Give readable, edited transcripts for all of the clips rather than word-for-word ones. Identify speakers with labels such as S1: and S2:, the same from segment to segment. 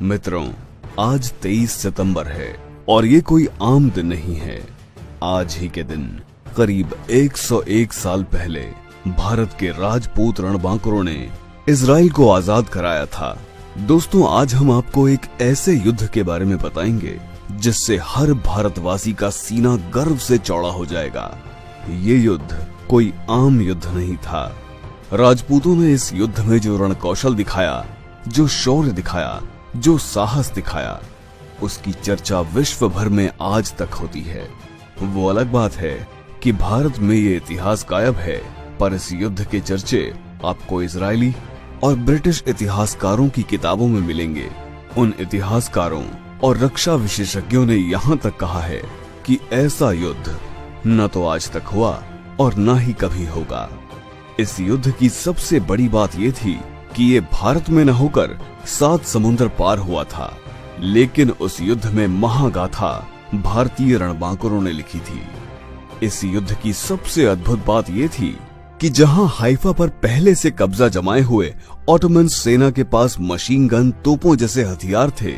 S1: मित्रों, आज 23 सितंबर है और ये कोई आम दिन नहीं है। आज ही के दिन करीब 101 साल पहले भारत के राजपूत रणबांकुरों ने इजराइल को आजाद कराया था। दोस्तों, आज हम आपको एक ऐसे युद्ध के बारे में बताएंगे जिससे हर भारतवासी का सीना गर्व से चौड़ा हो जाएगा। ये युद्ध कोई आम युद्ध नहीं था। राजपूतों ने इस युद्ध में जो रणकौशल दिखाया, जो शौर्य दिखाया, जो साहस दिखाया, उसकी चर्चा विश्व भर में आज तक होती है। वो अलग बात है कि भारत में ये इतिहास गायब है, पर इस युद्ध के चर्चे आपको इजरायली और ब्रिटिश इतिहासकारों की किताबों में मिलेंगे। उन इतिहासकारों और रक्षा विशेषज्ञों ने यहाँ तक कहा है कि ऐसा युद्ध न तो आज तक हुआ और न ही कभी होगा। इस युद्ध की सबसे बड़ी बात यह थी कि ये भारत में न होकर 7 समुद्र पार हुआ था, लेकिन उस युद्ध में महागाथा भारतीय रणबांकुरों ने लिखी थी। इस युद्ध की सबसे अद्भुत बात यह थी कि जहां हाइफा पर पहले से कब्जा जमाए हुए ऑटोमन सेना के पास मशीन गन, तोपों जैसे हथियार थे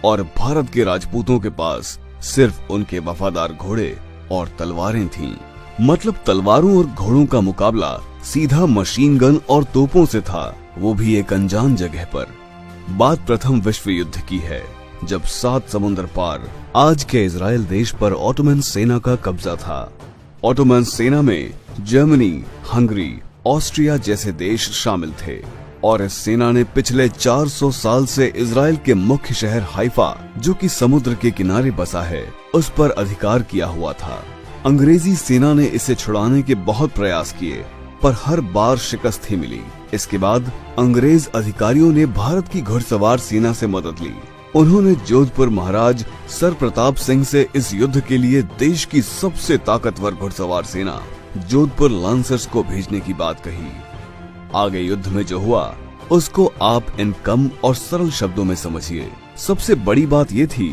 S1: और भारत के राजपूतों के पास सिर्फ उनके वफादार घोड़े और तलवारें थीं। मतलब तलवारों और घोड़ों का मुकाबला सीधा मशीन गन और तोपों से था, वो भी एक अनजान जगह पर। बात प्रथम विश्व युद्ध की है, जब 7 समुद्र पार आज के इजराइल देश पर ऑटोमन सेना का कब्जा था। ऑटोमन सेना में जर्मनी, हंगरी, ऑस्ट्रिया जैसे देश शामिल थे और इस सेना ने पिछले 400 साल से इजराइल के मुख्य शहर हाइफा, जो कि समुद्र के किनारे बसा है, उस पर अधिकार किया हुआ था। अंग्रेजी सेना ने इसे छुड़ाने के बहुत प्रयास किए, पर हर बार शिकस्त ही मिली। इसके बाद अंग्रेज अधिकारियों ने भारत की घुड़सवार सेना से मदद ली। उन्होंने जोधपुर महाराज सर प्रताप सिंह से इस युद्ध के लिए देश की सबसे ताकतवर घुड़सवार सेना जोधपुर लांसर्स को भेजने की बात कही। आगे युद्ध में जो हुआ उसको आप इन कम और सरल शब्दों में समझिए। सबसे बड़ी बात यह थी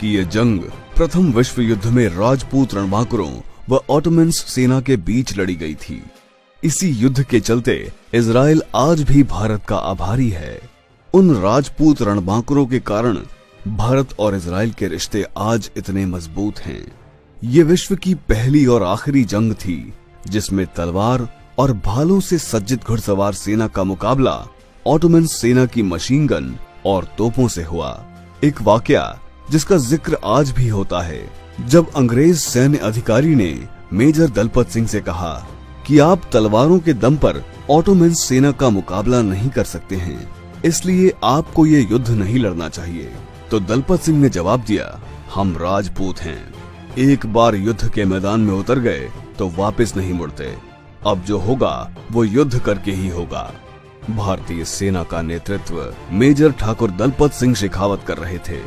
S1: कि यह जंग प्रथम विश्व युद्ध में राजपूत रणबांकुरों व ऑटोमन सेना के बीच लड़ी गई थी। इसी युद्ध के चलते इजराइल आज भी भारत का आभारी है। उन राजपूत रणबांकुरों के कारण भारत और इजराइल के रिश्ते आज इतने मजबूत हैं। ये विश्व की पहली और आखिरी जंग थी जिसमें तलवार और भालों से सज्जित घुड़सवार सेना का मुकाबला ऑटोमन सेना की मशीन गन और तोपों से हुआ। एक वाकया जिसका जिक्र आज भी होता है, जब अंग्रेज सैन्य अधिकारी ने मेजर दलपत सिंह से कहा कि आप तलवारों के दम पर ऑटोमन सेना का मुकाबला नहीं कर सकते हैं, इसलिए आपको ये युद्ध नहीं लड़ना चाहिए। तो दलपत सिंह ने जवाब दिया, हम राजपूत हैं, एक बार युद्ध के मैदान में उतर गए तो वापस नहीं मुड़ते। अब जो होगा वो युद्ध करके ही होगा। भारतीय सेना का नेतृत्व मेजर ठाकुर दलपत सिंह शेखावत कर रहे थे।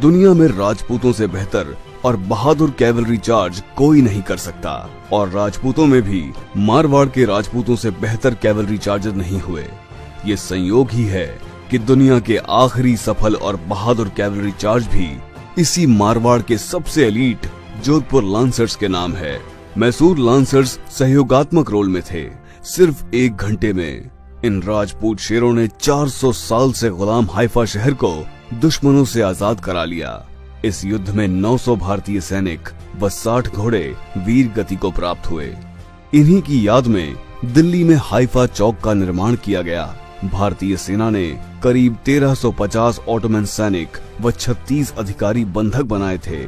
S1: दुनिया में राजपूतों से बेहतर और बहादुर कैवलरी चार्ज कोई नहीं कर सकता, और राजपूतों में भी मारवाड़ के राजपूतों से बेहतर कैवलरी चार्जर नहीं हुए। ये संयोग ही है कि दुनिया के आखिरी सफल और बहादुर कैवलरी चार्ज भी इसी मारवाड़ के सबसे एलीट जोधपुर लांसर्स के नाम है। मैसूर लांसर्स सहयोगात्मक रोल में थे। सिर्फ 1 घंटे में इन राजपूत शेरों ने 400 साल से गुलाम हाइफा शहर को दुश्मनों से आजाद करा लिया। इस युद्ध में 900 भारतीय सैनिक व 60 घोड़े वीर गति को प्राप्त हुए। इन्हीं की याद में दिल्ली में हाइफा चौक का निर्माण किया गया। भारतीय सेना ने करीब 1350 ऑटोमन सैनिक व 36 अधिकारी बंधक बनाए थे।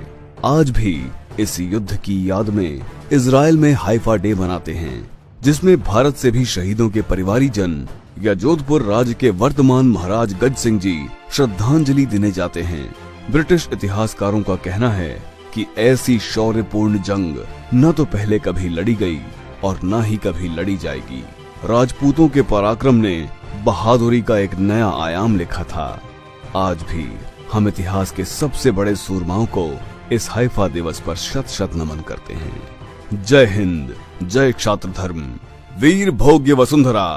S1: आज भी इस युद्ध की याद में इजराइल में हाइफा डे मनाते हैं, जिसमें भारत से भी शहीदों के परिवारीजन या जोधपुर राज्य के वर्तमान महाराज गज सिंह जी श्रद्धांजलि देने जाते हैं। ब्रिटिश इतिहासकारों का कहना है कि ऐसी शौर्यपूर्ण जंग न तो पहले कभी लड़ी गई और न ही कभी लड़ी जाएगी। राजपूतों के पराक्रम ने बहादुरी का एक नया आयाम लिखा था। आज भी हम इतिहास के सबसे बड़े सूरमाओं को इस हाइफा दिवस पर शत शत नमन करते हैं। जय हिंद, जय क्षात्र धर्म, वीर भोग्य वसुंधरा।